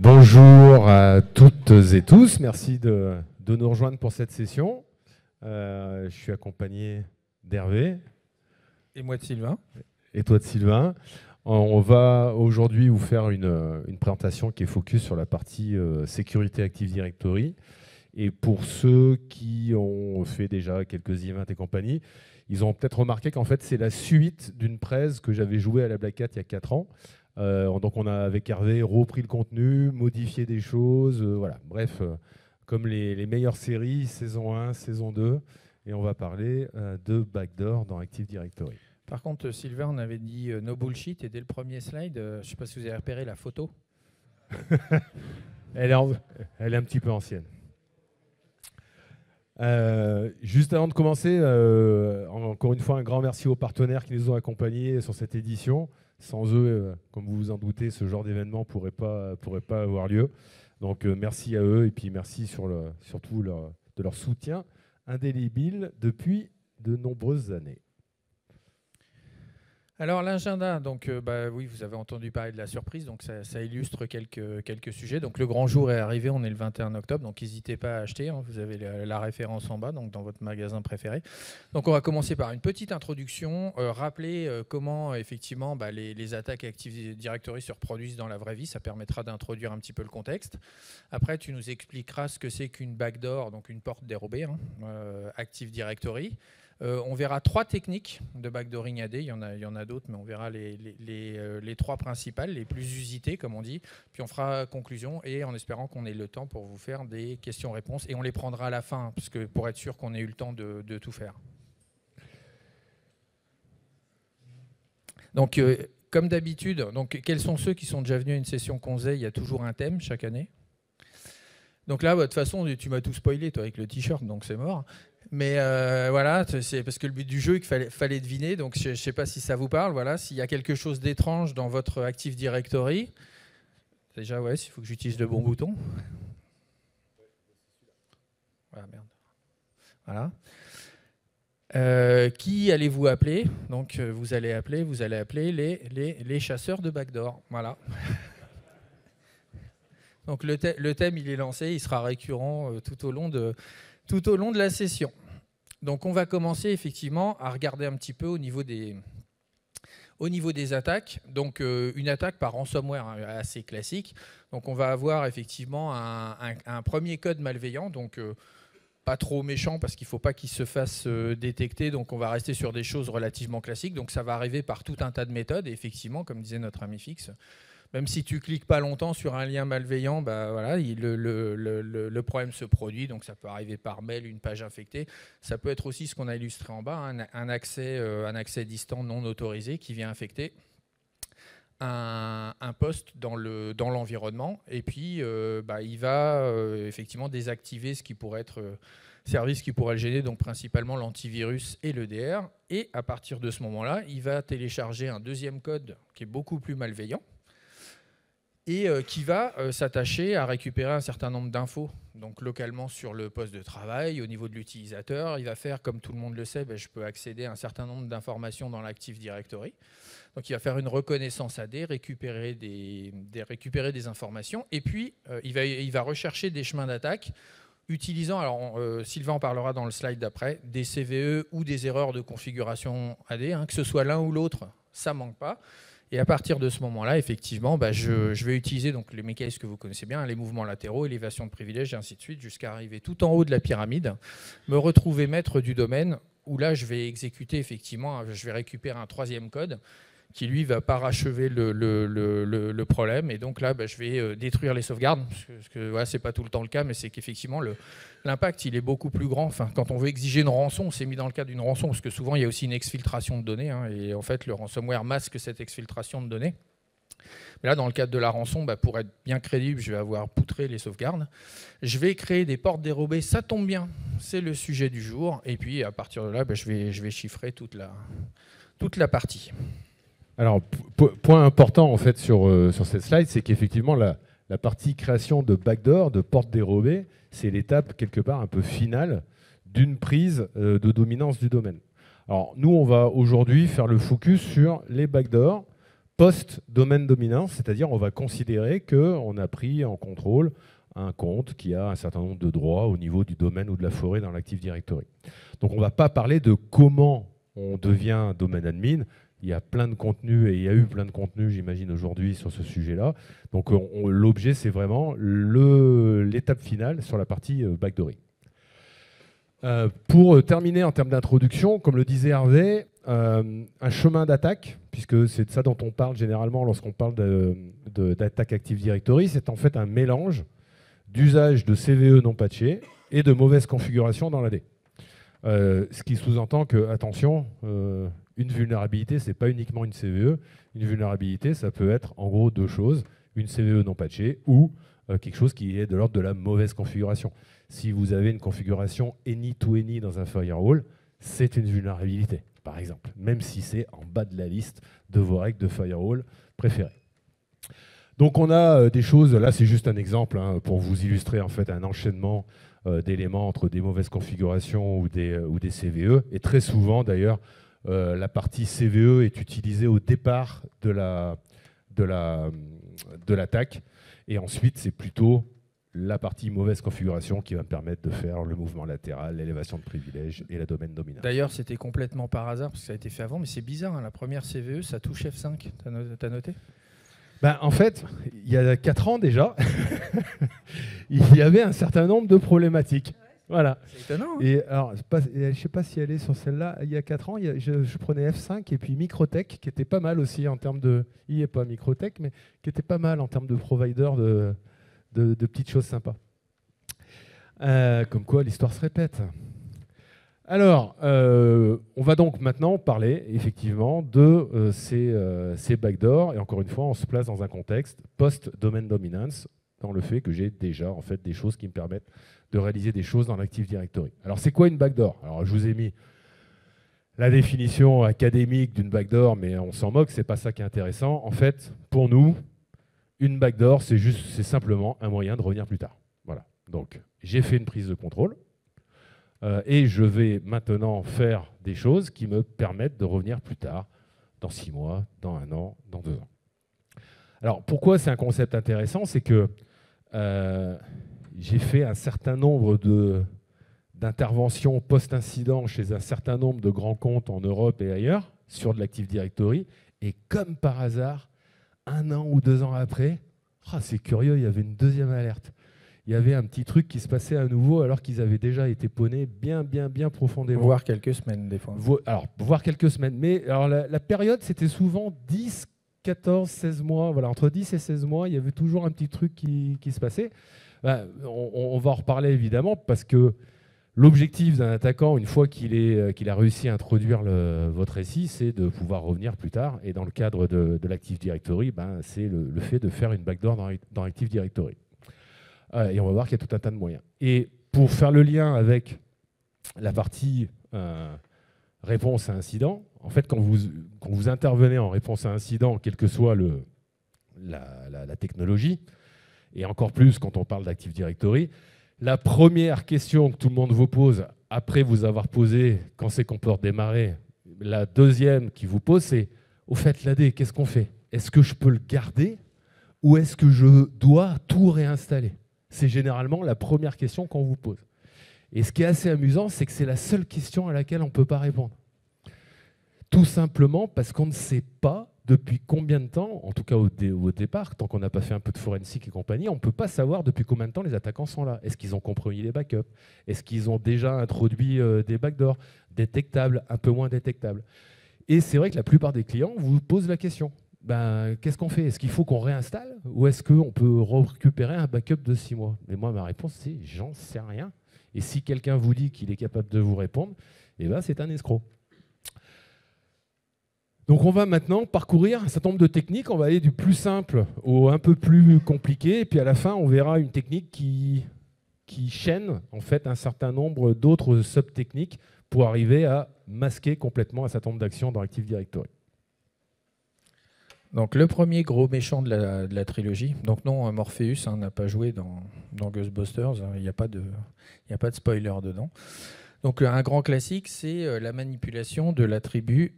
Bonjour à toutes et tous, merci de nous rejoindre pour cette session. Je suis accompagné d'Hervé. Et moi de Sylvain. Et toi de Sylvain. On va aujourd'hui vous faire une présentation qui est focus sur la partie sécurité Active Directory. Et pour ceux qui ont fait déjà quelques events et compagnie, ils ont peut-être remarqué qu'en fait c'est la suite d'une presse que j'avais jouée à la Black Hat il y a 4 ans. Donc on a avec Hervé repris le contenu, modifié des choses, voilà. Bref, comme les meilleures séries, saison 1, saison 2, et on va parler de backdoor dans Active Directory. Par contre, Sylvain, on avait dit no bullshit, et dès le premier slide, je ne sais pas si vous avez repéré la photo. Elle est un petit peu ancienne. Juste avant de commencer, encore une fois, un grand merci aux partenaires qui nous ont accompagnés sur cette édition. Sans eux, comme vous vous en doutez, ce genre d'événement ne pourrait pas avoir lieu. Donc merci à eux et puis merci surtout de leur soutien indélébile depuis de nombreuses années. Alors l'agenda, donc oui, vous avez entendu parler de la surprise, donc ça illustre quelques sujets. Donc le grand jour est arrivé, on est le 21 octobre, donc n'hésitez pas à acheter, hein, vous avez la référence en bas, donc dans votre magasin préféré. Donc on va commencer par une petite introduction, rappeler comment effectivement les attaques Active Directory se reproduisent dans la vraie vie, ça permettra d'introduire un petit peu le contexte. Après tu nous expliqueras ce que c'est qu'une backdoor, donc une porte dérobée, hein, Active Directory. On verra 3 techniques de backdooring AD, il y en a d'autres, mais on verra les 3 principales, les plus usitées, comme on dit. Puis on fera conclusion, et en espérant qu'on ait le temps pour vous faire des questions-réponses. Et on les prendra à la fin, parce que pour être sûr qu'on ait eu le temps de tout faire. Donc, comme d'habitude, quels sont ceux qui sont déjà venus à une session qu'on faisait? Il y a toujours un thème chaque année. Donc là, de toute façon, tu m'as tout spoilé, toi, avec le t-shirt, donc c'est mort. Mais voilà, c'est parce que le but du jeu, il fallait deviner. Donc je ne sais pas si ça vous parle. Voilà, s'il y a quelque chose d'étrange dans votre Active Directory, déjà, ouais, s'il faut que j'utilise le bon bouton. Voilà, merde. Voilà. Qui allez-vous appeler? Donc vous allez appeler les chasseurs de backdoor. Voilà. Donc le thème, il est lancé, il sera récurrent tout au long de la session. Donc on va commencer effectivement à regarder un petit peu au niveau des attaques. Donc une attaque par ransomware assez classique. Donc on va avoir effectivement un premier code malveillant, donc pas trop méchant parce qu'il ne faut pas qu'il se fasse détecter. Donc on va rester sur des choses relativement classiques. Donc ça va arriver par tout un tas de méthodes. Et effectivement, comme disait notre ami Fix, même si tu cliques pas longtemps sur un lien malveillant, voilà, le problème se produit. Donc ça peut arriver par mail, une page infectée. Ça peut être aussi ce qu'on a illustré en bas, un accès distant non autorisé qui vient infecter un poste dans l'environnement. Et puis il va effectivement désactiver ce qui pourrait être service qui pourrait le gêner, donc principalement l'antivirus et l'EDR. Et à partir de ce moment-là, il va télécharger un deuxième code qui est beaucoup plus malveillant, et qui va s'attacher à récupérer un certain nombre d'infos, donc localement sur le poste de travail, au niveau de l'utilisateur. Il va faire, comme tout le monde le sait, je peux accéder à un certain nombre d'informations dans l'Active Directory. Donc il va faire une reconnaissance AD, récupérer des informations, et puis il va rechercher des chemins d'attaque utilisant, alors Sylvain en parlera dans le slide d'après, des CVE ou des erreurs de configuration AD, hein, que ce soit l'un ou l'autre, ça ne manque pas. Et à partir de ce moment-là, effectivement, je vais utiliser donc les mécanismes que vous connaissez bien, les mouvements latéraux, élévation de privilèges, et ainsi de suite, jusqu'à arriver tout en haut de la pyramide, me retrouver maître du domaine, où là, je vais exécuter effectivement, je vais récupérer un troisième code qui, lui, va parachever le problème. Et donc là, je vais détruire les sauvegardes, parce que voilà, ce n'est pas tout le temps le cas, mais c'est qu'effectivement, l'impact, il est beaucoup plus grand. Enfin, quand on veut exiger une rançon, on s'est mis dans le cadre d'une rançon, parce que souvent, il y a aussi une exfiltration de données, hein, et en fait, le ransomware masque cette exfiltration de données. Mais là, dans le cadre de la rançon, pour être bien crédible, je vais avoir poutré les sauvegardes. Je vais créer des portes dérobées, ça tombe bien, c'est le sujet du jour. Et puis, à partir de là, je vais chiffrer toute la partie. Alors, point important en fait sur cette slide, c'est qu'effectivement la partie création de backdoor, de porte dérobée, c'est l'étape quelque part un peu finale d'une prise de dominance du domaine. Alors nous, on va aujourd'hui faire le focus sur les backdoors post-domaine dominant, c'est-à-dire on va considérer qu'on a pris en contrôle un compte qui a un certain nombre de droits au niveau du domaine ou de la forêt dans l'Active Directory. Donc on ne va pas parler de comment on devient domaine admin. Il y a plein de contenus et il y a eu plein de contenus, j'imagine, aujourd'hui sur ce sujet-là. Donc l'objet, c'est vraiment l'étape finale sur la partie backdooring. Pour terminer en termes d'introduction, comme le disait Hervé, un chemin d'attaque, puisque c'est de ça dont on parle généralement lorsqu'on parle d'attaque Active Directory, c'est en fait un mélange d'usage de CVE non patchés et de mauvaise configuration dans l'AD. Ce qui sous-entend que, attention, une vulnérabilité, ce n'est pas uniquement une CVE. Une vulnérabilité, ça peut être en gros deux choses, une CVE non patchée ou quelque chose qui est de l'ordre de la mauvaise configuration. Si vous avez une configuration any to any dans un firewall, c'est une vulnérabilité, par exemple, même si c'est en bas de la liste de vos règles de firewall préférées. Donc on a des choses, là c'est juste un exemple hein, pour vous illustrer en fait un enchaînement d'éléments entre des mauvaises configurations ou des CVE. Et très souvent d'ailleurs, la partie CVE est utilisée au départ de l'attaque. Et ensuite, c'est plutôt la partie mauvaise configuration qui va me permettre de faire le mouvement latéral, l'élévation de privilèges et la domaine dominante. D'ailleurs, c'était complètement par hasard, parce que ça a été fait avant, mais c'est bizarre, hein, la première CVE, ça touche F5. T'as noté ? Ben, en fait, il y a 4 ans déjà, il y avait un certain nombre de problématiques. Voilà. C'est étonnant. Hein. Et alors, je ne sais pas si elle est sur celle-là. Il y a 4 ans, je prenais F5 et puis Microtech, qui était pas mal aussi en termes de... Il n'est pas Microtech, mais qui était pas mal en termes de provider de petites choses sympas. Comme quoi, l'histoire se répète. Alors, on va donc maintenant parler effectivement de ces backdoors. Et encore une fois, on se place dans un contexte post-domain dominance, dans le fait que j'ai déjà en fait, des choses qui me permettent de réaliser des choses dans l'Active Directory. Alors, c'est quoi une backdoor? Alors, je vous ai mis la définition académique d'une backdoor, mais on s'en moque, c'est pas ça qui est intéressant. En fait, pour nous, une backdoor, c'est simplement un moyen de revenir plus tard. Voilà. Donc, j'ai fait une prise de contrôle et je vais maintenant faire des choses qui me permettent de revenir plus tard, dans 6 mois, dans 1 an, dans 2 ans. Alors, pourquoi c'est un concept intéressant? C'est que j'ai fait un certain nombre d'interventions post-incident chez un certain nombre de grands comptes en Europe et ailleurs, sur de l'Active Directory, et comme par hasard, 1 an ou 2 ans après, c'est curieux, il y avait une deuxième alerte. Il y avait un petit truc qui se passait à nouveau alors qu'ils avaient déjà été pawnés bien profondément. Voire quelques semaines, des fois. Alors, voire quelques semaines. Mais alors, la période, c'était souvent 10, 14, 16 mois. Voilà, entre 10 et 16 mois, il y avait toujours un petit truc qui se passait. On va en reparler évidemment parce que l'objectif d'un attaquant, une fois qu'il a réussi à introduire votre SI, c'est de pouvoir revenir plus tard. Et dans le cadre de l'Active Directory, c'est le fait de faire une backdoor dans Active Directory. Et on va voir qu'il y a tout un tas de moyens. Et pour faire le lien avec la partie réponse à incident, en fait, quand vous intervenez en réponse à incident, quelle que soit la technologie, et encore plus quand on parle d'Active Directory, la première question que tout le monde vous pose, après vous avoir posé quand c'est qu'on peut redémarrer, la deuxième qui vous pose, c'est au fait, l'AD, qu'est-ce qu'on fait? Est-ce que je peux le garder ou est-ce que je dois tout réinstaller? C'est généralement la première question qu'on vous pose. Et ce qui est assez amusant, c'est que c'est la seule question à laquelle on ne peut pas répondre. Tout simplement parce qu'on ne sait pas depuis combien de temps, en tout cas au départ, tant qu'on n'a pas fait un peu de forensique et compagnie, on ne peut pas savoir depuis combien de temps les attaquants sont là. Est-ce qu'ils ont compromis les backups? Est-ce qu'ils ont déjà introduit des backdoors détectables, un peu moins détectables? Et c'est vrai que la plupart des clients vous posent la question. Qu'est-ce qu'on fait? Est-ce qu'il faut qu'on réinstalle ou est-ce qu'on peut récupérer un backup de 6 mois? Mais moi, ma réponse, c'est j'en sais rien. Et si quelqu'un vous dit qu'il est capable de vous répondre, c'est un escroc. Donc on va maintenant parcourir un certain nombre de techniques. On va aller du plus simple au un peu plus compliqué. Et puis à la fin, on verra une technique qui chaîne en fait un certain nombre d'autres sub-techniques pour arriver à masquer complètement un certain nombre d'actions dans Active Directory. Donc le premier gros méchant de la trilogie, donc non, Morpheus n'a pas joué dans Ghostbusters, il n'y a pas de spoiler dedans. Donc un grand classique, c'est la manipulation de l'attribut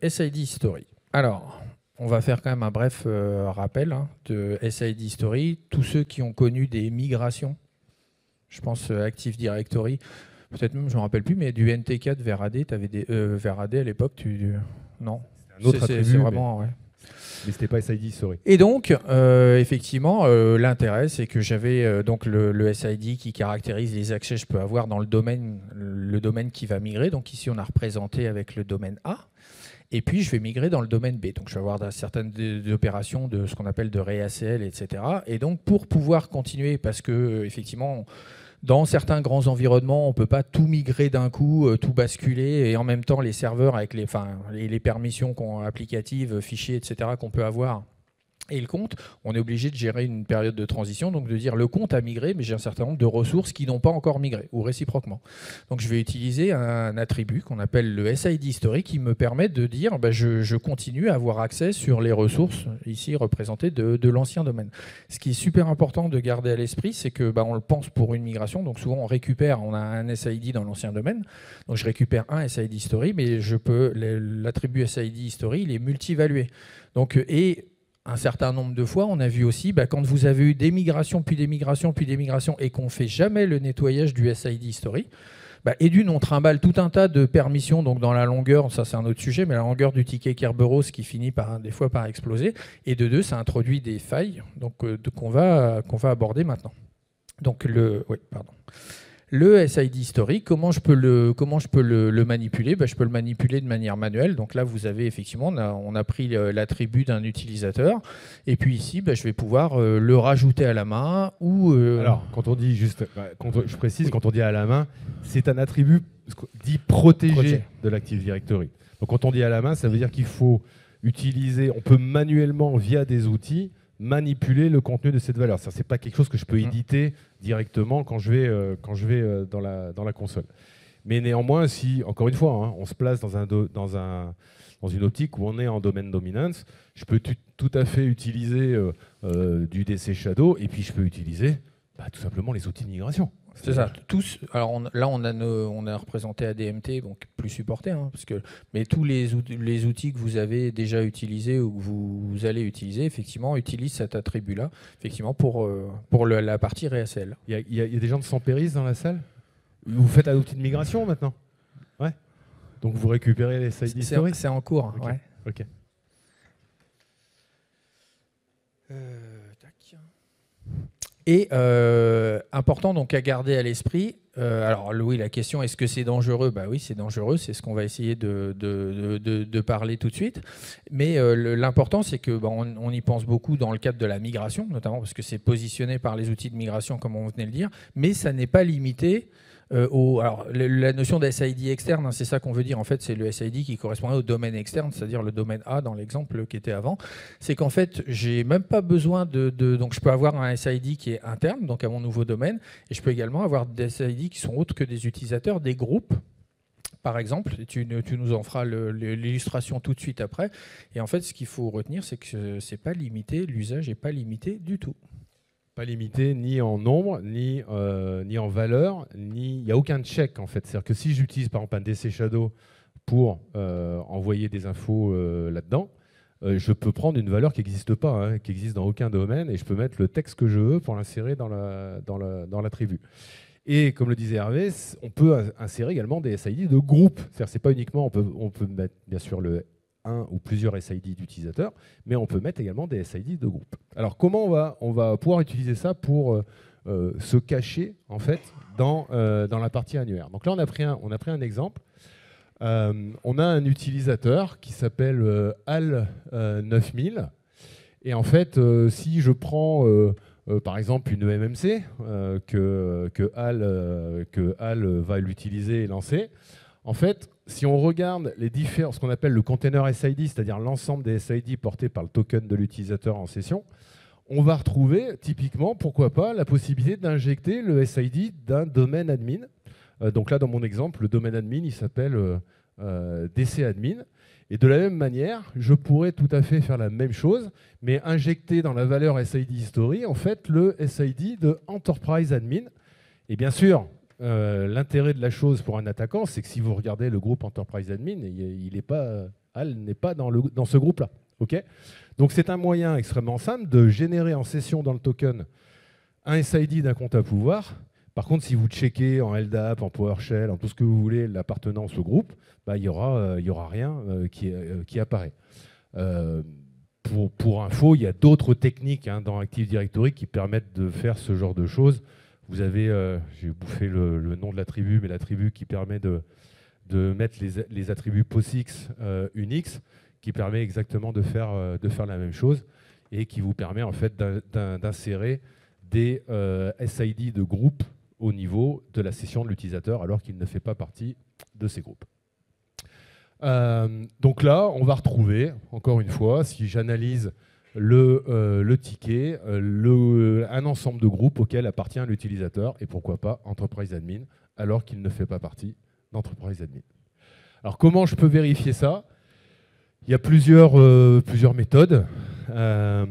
SID History. Alors, on va faire quand même un bref rappel de SID History. Tous ceux qui ont connu des migrations, je pense Active Directory, peut-être même, je ne me rappelle plus, mais du NT4 vers AD, tu avais vers AD à l'époque, non. C'est un autre attribut, c'est vraiment, ouais. Mais c'était pas SID History. Et donc, effectivement, l'intérêt, c'est que j'avais donc le SID qui caractérise les accès que je peux avoir dans le domaine qui va migrer. Donc ici, on a représenté avec le domaine A. Et puis, je vais migrer dans le domaine B. Donc, je vais avoir certaines opérations de ce qu'on appelle de REACL, etc. Et donc, pour pouvoir continuer, parce que effectivement, dans certains grands environnements, on ne peut pas tout migrer d'un coup, tout basculer, et en même temps, les serveurs avec les permissions applicatives, fichiers, etc., qu'on peut avoir, et le compte, on est obligé de gérer une période de transition, donc de dire le compte a migré, mais j'ai un certain nombre de ressources qui n'ont pas encore migré, ou réciproquement. Donc je vais utiliser un attribut qu'on appelle le SID History qui me permet de dire je continue à avoir accès sur les ressources ici représentées de l'ancien domaine. Ce qui est super important de garder à l'esprit, c'est que on le pense pour une migration, donc souvent on a un SID dans l'ancien domaine, donc je récupère un SID History, mais l'attribut SID History, il est multi-valué. Donc, et un certain nombre de fois, on a vu aussi, quand vous avez eu des migrations, puis des migrations, puis des migrations, et qu'on ne fait jamais le nettoyage du SID History, et d'une, on trimballe tout un tas de permissions, donc dans la longueur, ça c'est un autre sujet, mais la longueur du ticket Kerberos qui finit des fois par exploser, et de deux, ça introduit des failles qu'on va aborder maintenant. Donc le SID History, comment je peux le manipuler ? Je peux le manipuler de manière manuelle. Donc là, vous avez effectivement, on a pris l'attribut d'un utilisateur. Et puis ici, je vais pouvoir le rajouter à la main. Alors, quand on dit juste, je précise, oui. Quand on dit à la main, c'est un attribut dit protégé de l'Active Directory. Donc quand on dit à la main, ça veut dire qu'il faut utiliser, on peut manuellement, via des outils, manipuler le contenu de cette valeur. Ça, c'est pas quelque chose que je peux éditer directement quand je vais dans la console. Mais néanmoins, si, encore une fois, on se place dans une optique où on est en domaine dominance, je peux tout à fait utiliser du DC Shadow, et puis je peux utiliser tout simplement les outils de migration. C'est ça. Tous. Alors là, on a représenté ADMT, donc plus supporté, mais tous les outils que vous avez déjà utilisés ou que vous allez utiliser, effectivement, utilisent cet attribut-là, effectivement, pour la partie REACL. Il y a des gens de Sampéris dans la salle ? Vous faites un outil de migration maintenant ? Ouais. Donc vous récupérez les SID History ? C'est en cours. Okay. Ouais. Ok. Et important donc à garder à l'esprit, alors oui, la question est-ce que c'est dangereux ? Oui, c'est dangereux, c'est ce qu'on va essayer de parler tout de suite. Mais l'important, c'est que on y pense beaucoup dans le cadre de la migration, notamment parce que c'est positionné par les outils de migration, comme on venait de le dire, mais ça n'est pas limité alors, la notion de SID externe, c'est ça qu'on veut dire. En fait, c'est le SID qui correspondait au domaine externe, c'est-à-dire le domaine A dans l'exemple qui était avant. C'est qu'en fait, j'ai même pas besoin donc, je peux avoir un SID qui est interne, donc à mon nouveau domaine, et je peux également avoir des SID qui sont autres que des utilisateurs, des groupes. Par exemple, tu nous en feras l'illustration tout de suite après. Et en fait, ce qu'il faut retenir, c'est que c'est pas limité, l'usage n'est pas limité du tout. Pas limité ni en nombre, ni en valeur, il n'y a aucun check en fait. C'est-à-dire que si j'utilise par exemple un DC Shadow pour envoyer des infos là-dedans, je peux prendre une valeur qui n'existe pas, qui existe dans aucun domaine, et je peux mettre le texte que je veux pour l'insérer dans l'attribut. Et comme le disait Hervé, on peut insérer également des SID de groupe. C'est-à-dire c'est pas uniquement, on peut mettre bien sûr un ou plusieurs SID d'utilisateurs, mais on peut mettre également des SID de groupe. Alors comment on va pouvoir utiliser ça pour se cacher en fait dans la partie annuaire. Donc là on a pris un exemple. On a un utilisateur qui s'appelle HAL9000, et en fait si je prends par exemple une MMC que HAL va l'utiliser et lancer, en fait, si on regarde ce qu'on appelle le container SID, c'est-à-dire l'ensemble des SID portés par le token de l'utilisateur en session, on va retrouver typiquement, pourquoi pas, la possibilité d'injecter le SID d'un domaine admin. Donc là, dans mon exemple, le domaine admin, il s'appelle DC admin. Et de la même manière, je pourrais tout à fait faire la même chose, mais injecter dans la valeur SID history, en fait, le SID de enterprise admin. Et bien sûr, l'intérêt de la chose pour un attaquant, c'est que si vous regardez le groupe Enterprise Admin, HAL n'est pas dans ce groupe-là. Okay, donc c'est un moyen extrêmement simple de générer en session dans le token un SID d'un compte à pouvoir. Par contre, si vous checkez en LDAP, en PowerShell, en tout ce que vous voulez, l'appartenance au groupe, bah, il y aura rien qui apparaît. Pour info, il y a d'autres techniques dans Active Directory qui permettent de faire ce genre de choses. Vous avez, j'ai bouffé le nom de l'attribut, mais l'attribut qui permet de mettre les attributs POSIX Unix, qui permet exactement de faire la même chose et qui vous permet en fait d'insérer des SID de groupe au niveau de la session de l'utilisateur alors qu'il ne fait pas partie de ces groupes. Donc là, on va retrouver, encore une fois, si j'analyse le ticket, un ensemble de groupes auxquels appartient l'utilisateur et pourquoi pas Enterprise Admin alors qu'il ne fait pas partie d'Enterprise Admin. Alors comment je peux vérifier ça? Il y a plusieurs méthodes. Alors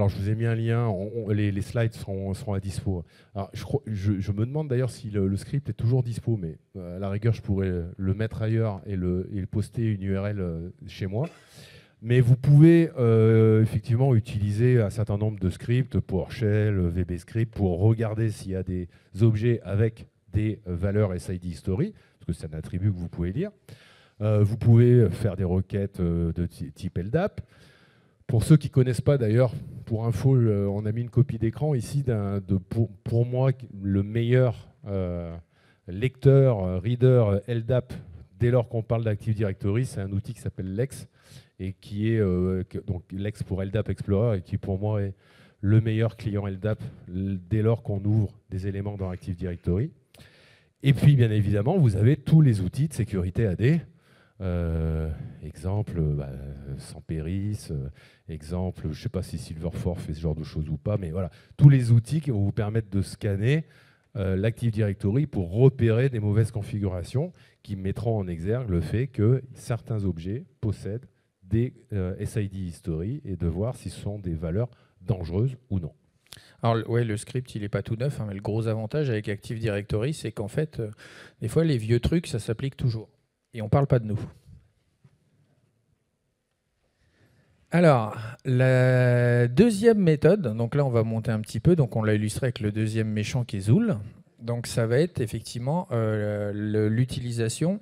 je vous ai mis un lien, les slides seront à dispo. Alors, je me demande d'ailleurs si le script est toujours dispo, mais à la rigueur, je pourrais le mettre ailleurs et le poster une URL chez moi. Mais vous pouvez effectivement utiliser un certain nombre de scripts, PowerShell, VBScript, pour regarder s'il y a des objets avec des valeurs SID history, parce que c'est un attribut que vous pouvez lire. Vous pouvez faire des requêtes de type LDAP. Pour ceux qui ne connaissent pas d'ailleurs, pour info, on a mis une copie d'écran ici pour moi le meilleur lecteur, reader LDAP dès lors qu'on parle d'Active Directory, c'est un outil qui s'appelle Lex et qui est donc Lex pour LDAP Explorer et qui pour moi est le meilleur client LDAP dès lors qu'on ouvre des éléments dans Active Directory. Et puis bien évidemment, vous avez tous les outils de sécurité AD. Exemple, Samperis, exemple, je ne sais pas si Silverforce fait ce genre de choses ou pas, mais voilà, tous les outils qui vont vous permettre de scanner l'Active Directory pour repérer des mauvaises configurations qui mettront en exergue le fait que certains objets possèdent des SID history et de voir si ce sont des valeurs dangereuses ou non. Alors ouais, le script il n'est pas tout neuf, mais le gros avantage avec Active Directory, c'est qu'en fait, des fois les vieux trucs, ça s'applique toujours. Et on ne parle pas de nous. Alors, la deuxième méthode, donc là on va monter un petit peu, donc on l'a illustré avec le deuxième méchant qui est Zool. Donc ça va être effectivement l'utilisation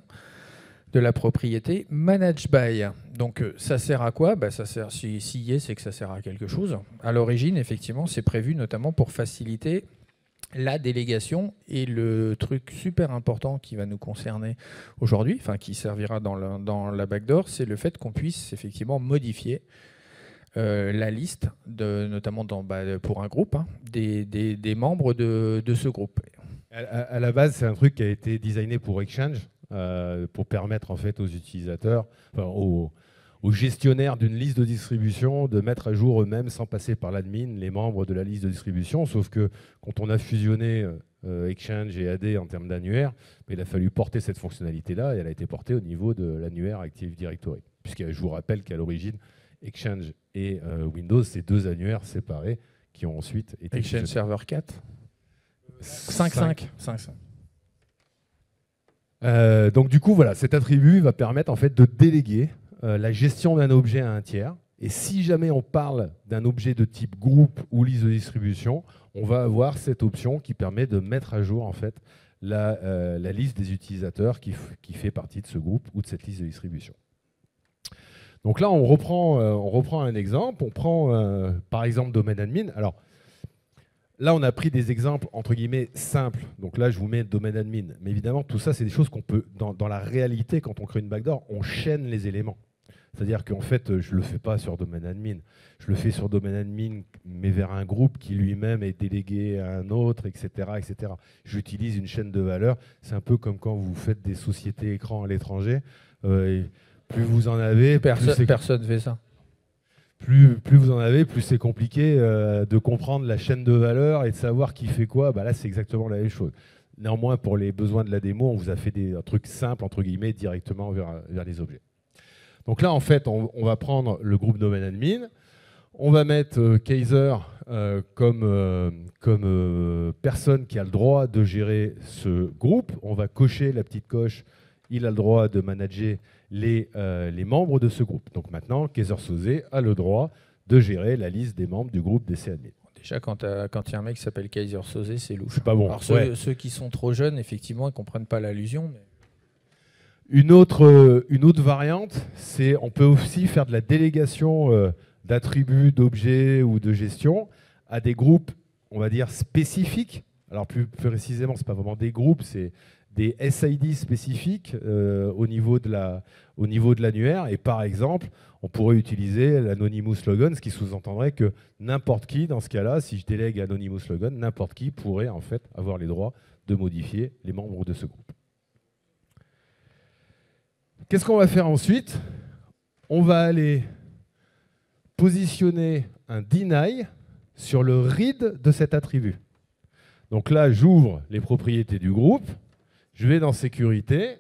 de la propriété manage by. Donc ça sert à quoi? Ça sert, si y est, c'est que ça sert à quelque chose. À l'origine, effectivement, c'est prévu notamment pour faciliter la délégation, et le truc super important qui va nous concerner aujourd'hui, enfin qui servira dans la backdoor, c'est le fait qu'on puisse effectivement modifier la liste, notamment pour un groupe, des membres de ce groupe. À la base, c'est un truc qui a été designé pour Exchange, pour permettre en fait aux utilisateurs, aux gestionnaires d'une liste de distribution de mettre à jour eux-mêmes sans passer par l'admin les membres de la liste de distribution, sauf que quand on a fusionné Exchange et AD en termes d'annuaire, il a fallu porter cette fonctionnalité-là et elle a été portée au niveau de l'annuaire Active Directory. Puisque je vous rappelle qu'à l'origine, Exchange et Windows, c'est deux annuaires séparés qui ont ensuite été... Exchange Server 4 5.5. Donc du coup, voilà, cet attribut va permettre en fait de déléguer la gestion d'un objet à un tiers. Et si jamais on parle d'un objet de type groupe ou liste de distribution, on va avoir cette option qui permet de mettre à jour en fait la liste des utilisateurs qui fait partie de ce groupe ou de cette liste de distribution. Donc là, on reprend un exemple. On prend par exemple domaine admin. Alors là, on a pris des exemples entre guillemets simples. Donc là, je vous mets domaine admin. Mais évidemment, tout ça, c'est des choses qu'on peut, dans la réalité, quand on crée une backdoor, on chaîne les éléments. C'est-à-dire qu'en fait, je ne le fais pas sur domaine admin. Je le fais sur domaine admin, mais vers un groupe qui lui-même est délégué à un autre, etc. etc. J'utilise une chaîne de valeurs. C'est un peu comme quand vous faites des sociétés écrans à l'étranger. Plus vous en avez... Personne ne fait ça. Plus vous en avez, plus c'est compliqué de comprendre la chaîne de valeurs et de savoir qui fait quoi. Là, c'est exactement la même chose. Néanmoins, pour les besoins de la démo, on vous a fait un truc simple, entre guillemets, directement vers les objets. Donc là, en fait, on va prendre le groupe domaine admin. On va mettre Kaiser comme personne qui a le droit de gérer ce groupe. On va cocher la petite coche. Il a le droit de manager les membres de ce groupe. Donc maintenant, Kaiser Soze a le droit de gérer la liste des membres du groupe DC-admin. Déjà, quand il y a un mec qui s'appelle Kaiser Soze, c'est louche. C'est pas bon. Alors ceux qui sont trop jeunes, effectivement, ils ne comprennent pas l'allusion. Mais... Une autre variante, c'est on peut aussi faire de la délégation d'attributs, d'objets ou de gestion à des groupes, on va dire, spécifiques. Alors plus précisément, ce n'est pas vraiment des groupes, c'est des SID spécifiques au niveau de l'annuaire. Et par exemple, on pourrait utiliser l'Anonymous Logon, ce qui sous-entendrait que n'importe qui, dans ce cas-là, si je délègue Anonymous Logon, n'importe qui pourrait en fait avoir les droits de modifier les membres de ce groupe. Qu'est-ce qu'on va faire ensuite? On va aller positionner un deny sur le read de cet attribut. Donc là, j'ouvre les propriétés du groupe, je vais dans sécurité,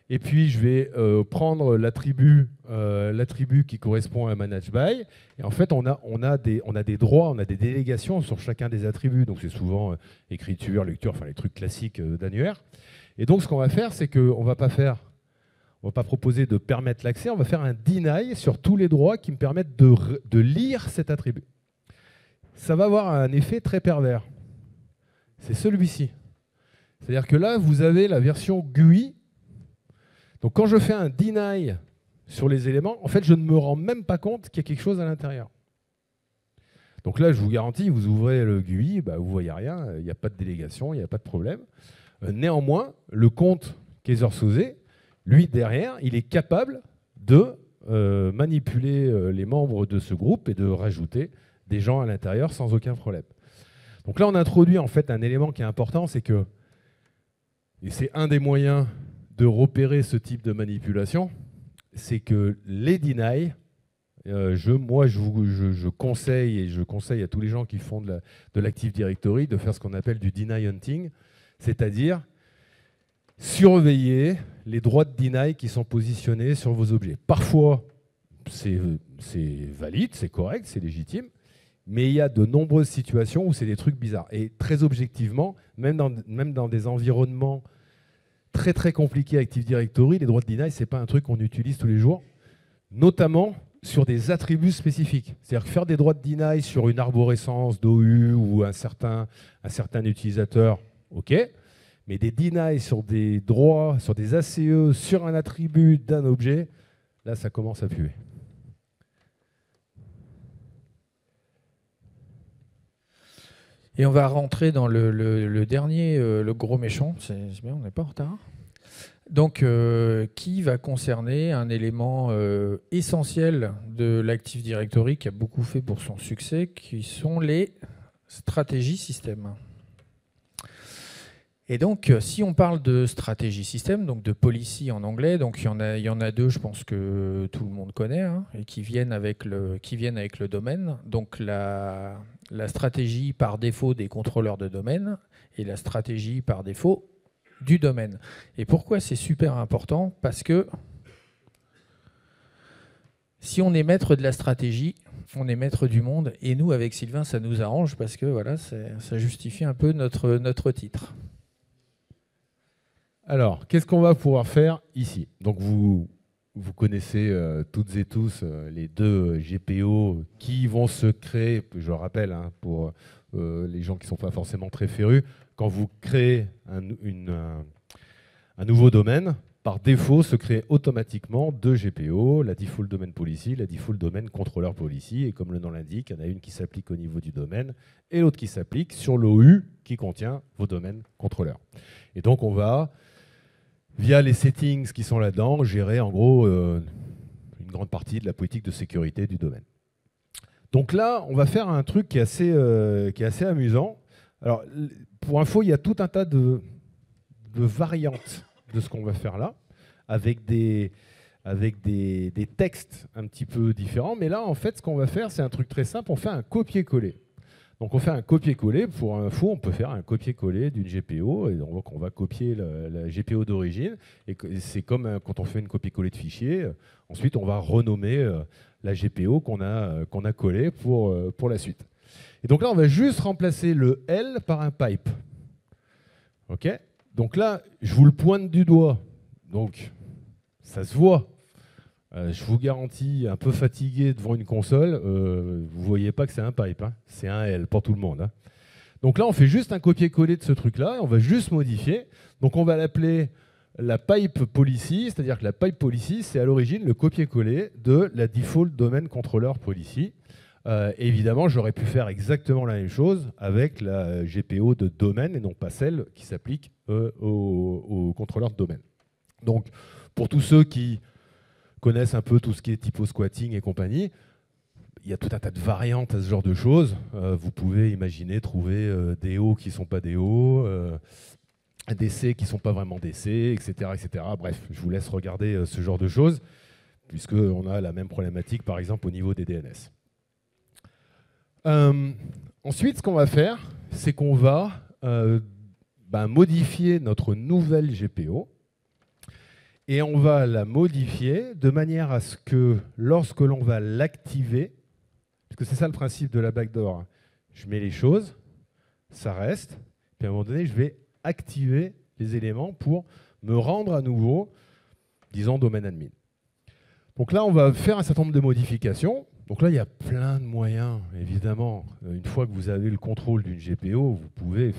et puis je vais prendre l'attribut qui correspond à manage by. Et en fait, on a des droits, on a des délégations sur chacun des attributs. Donc c'est souvent écriture, lecture, enfin les trucs classiques d'annuaire. Et donc ce qu'on va faire, c'est qu'on ne va pas proposer de permettre l'accès, on va faire un deny sur tous les droits qui me permettent de lire cet attribut. Ça va avoir un effet très pervers. C'est celui-ci. C'est-à-dire que là, vous avez la version GUI. Donc quand je fais un deny sur les éléments, en fait, je ne me rends même pas compte qu'il y a quelque chose à l'intérieur. Donc là, je vous garantis, vous ouvrez le GUI, bah, vous ne voyez rien, il n'y a pas de délégation, il n'y a pas de problème. Néanmoins, le compte Kaiser Soze, lui, derrière, il est capable de manipuler les membres de ce groupe et de rajouter des gens à l'intérieur sans aucun problème. Donc là, on introduit en fait un élément qui est important, c'est que, et c'est un des moyens de repérer ce type de manipulation, c'est que les deny, je conseille, et je conseille à tous les gens qui font de l'Active Directory de faire ce qu'on appelle du deny hunting, c'est-à-dire surveiller les droits de deny qui sont positionnés sur vos objets. Parfois, c'est valide, c'est correct, c'est légitime, mais il y a de nombreuses situations où c'est des trucs bizarres. Et très objectivement, même dans des environnements très très compliqués Active Directory, les droits de deny, ce n'est pas un truc qu'on utilise tous les jours, notamment sur des attributs spécifiques. C'est-à-dire que faire des droits de deny sur une arborescence d'OU ou un certain utilisateur, ok, mais des deny sur des droits, sur des ACE, sur un attribut d'un objet, là ça commence à puer. Et on va rentrer dans le dernier, le gros méchant, c'est bien, on n'est pas en retard. Donc, qui va concerner un élément essentiel de l'Active Directory qui a beaucoup fait pour son succès, qui sont les stratégies système. Et donc, si on parle de stratégie système, donc de policy en anglais, donc il y en a deux, je pense que tout le monde connaît, hein, et qui viennent avec le domaine. Donc la stratégie par défaut des contrôleurs de domaine et la stratégie par défaut du domaine. Et pourquoi c'est super important? Parce que si on est maître de la stratégie, on est maître du monde. Et nous, avec Sylvain, ça nous arrange parce que voilà, ça justifie un peu notre titre. Alors, qu'est-ce qu'on va pouvoir faire ici? Donc, vous connaissez toutes et tous les deux GPO qui vont se créer, je le rappelle, hein, pour les gens qui ne sont pas forcément très férus, quand vous créez un nouveau domaine, par défaut, se crée automatiquement deux GPO, la Default Domain Policy, la Default Domain Controller Policy, et comme le nom l'indique, il y en a une qui s'applique au niveau du domaine et l'autre qui s'applique sur l'OU qui contient vos domaines contrôleurs. Et donc, on va, via les settings qui sont là-dedans, gérer en gros une grande partie de la politique de sécurité du domaine. Donc là, on va faire un truc qui est assez amusant. Alors, pour info, il y a tout un tas de variantes de ce qu'on va faire là, avec des textes un petit peu différents. Mais là, en fait, ce qu'on va faire, c'est un truc très simple. On fait un copier-coller. Donc, on fait un copier-coller. Pour info, on peut faire un copier-coller d'une GPO. Et donc, on va copier la GPO d'origine. Et c'est comme quand on fait une copier-coller de fichier. Ensuite, on va renommer la GPO qu'on a collée pour la suite. Et donc là, on va juste remplacer le L par un pipe. OK ? Donc là, je vous le pointe du doigt. Donc, ça se voit. Je vous garantis, un peu fatigué devant une console, vous ne voyez pas que c'est un pipe, hein. C'est un L pour tout le monde, hein. Donc là, on fait juste un copier-coller de ce truc-là, et on va juste modifier. Donc on va l'appeler la pipe policy, c'est-à-dire que la pipe policy, c'est à l'origine le copier-coller de la default domain controller policy. Évidemment, j'aurais pu faire exactement la même chose avec la GPO de domaine et non pas celle qui s'applique au contrôleur de domaine. Donc, pour tous ceux qui connaissent un peu tout ce qui est typo squatting et compagnie, il y a tout un tas de variantes à ce genre de choses. Vous pouvez imaginer trouver des O qui ne sont pas des O, des C qui ne sont pas vraiment des C, etc., etc. Bref, je vous laisse regarder ce genre de choses, puisqu'on a la même problématique, par exemple, au niveau des DNS. Ensuite, ce qu'on va faire, c'est qu'on va modifier notre nouvelle GPO, et on va la modifier de manière à ce que, lorsque l'on va l'activer, parce que c'est ça le principe de la backdoor, je mets les choses, ça reste, puis à un moment donné, je vais activer les éléments pour me rendre à nouveau, disons, domaine admin. Donc là, on va faire un certain nombre de modifications. Donc là, il y a plein de moyens, évidemment. Une fois que vous avez le contrôle d'une GPO, vous pouvez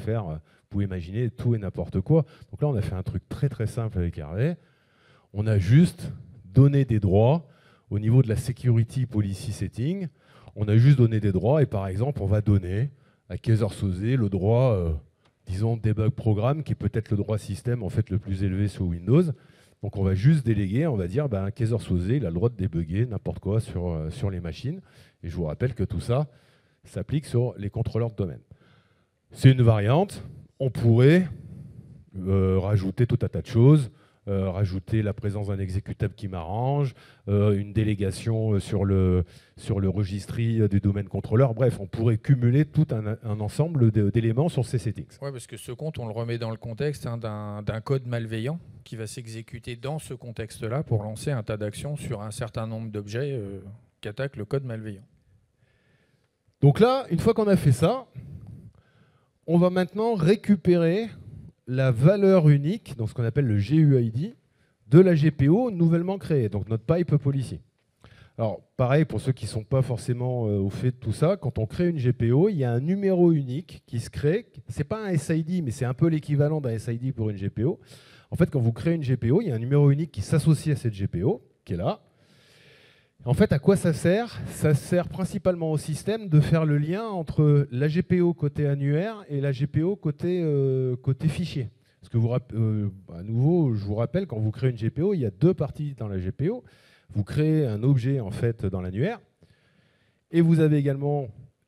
imaginer tout et n'importe quoi. Donc là, on a fait un truc très très simple avec Hervé. On a juste donné des droits au niveau de la security policy setting. On a juste donné des droits et par exemple, on va donner à Kaiser-Soze le droit, disons, debug programme, qui est peut-être le droit système en fait le plus élevé sous Windows. Donc on va juste déléguer, on va dire, Kaiser-Soze, il a le droit de débugger n'importe quoi sur les machines. Et je vous rappelle que tout ça s'applique sur les contrôleurs de domaine. C'est une variante. On pourrait rajouter tout un tas de choses. Rajouter la présence d'un exécutable qui m'arrange, une délégation sur le registry du domaine contrôleur. Bref, on pourrait cumuler tout un ensemble d'éléments sur ces settings. Oui, parce que ce compte, on le remet dans le contexte d'un code malveillant qui va s'exécuter dans ce contexte-là pour lancer un tas d'actions sur un certain nombre d'objets qui attaquent le code malveillant. Donc là, une fois qu'on a fait ça, on va maintenant récupérer la valeur unique, donc ce qu'on appelle le GUID, de la GPO nouvellement créée, donc notre pipe policy. Alors, pareil, pour ceux qui ne sont pas forcément au fait de tout ça, quand on crée une GPO, il y a un numéro unique qui se crée. Ce n'est pas un SID, mais c'est un peu l'équivalent d'un SID pour une GPO. En fait, quand vous créez une GPO, il y a un numéro unique qui s'associe à cette GPO, qui est là. En fait, à quoi ça sert? Ça sert principalement au système de faire le lien entre la GPO côté annuaire et la GPO côté fichier. Parce que à nouveau, je vous rappelle, quand vous créez une GPO, il y a deux parties dans la GPO. Vous créez un objet en fait dans l'annuaire, et vous avez également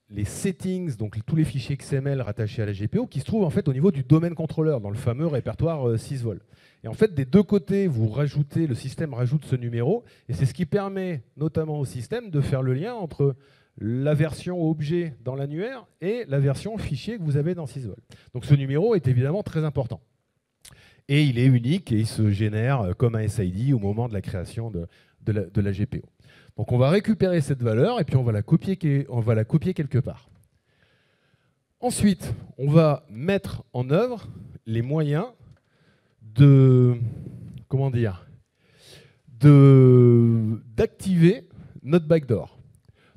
les settings, donc tous les fichiers XML rattachés à la GPO, qui se trouvent en fait au niveau du domaine contrôleur, dans le fameux répertoire sysvol. Et en fait, des deux côtés, le système rajoute ce numéro, et c'est ce qui permet notamment au système de faire le lien entre la version objet dans l'annuaire et la version fichier que vous avez dans sysvol. Donc ce numéro est évidemment très important. Et il est unique et il se génère comme un SID au moment de la création de la GPO. Donc on va récupérer cette valeur et puis on va la copier quelque part. Ensuite, on va mettre en œuvre les moyens d'activer notre backdoor.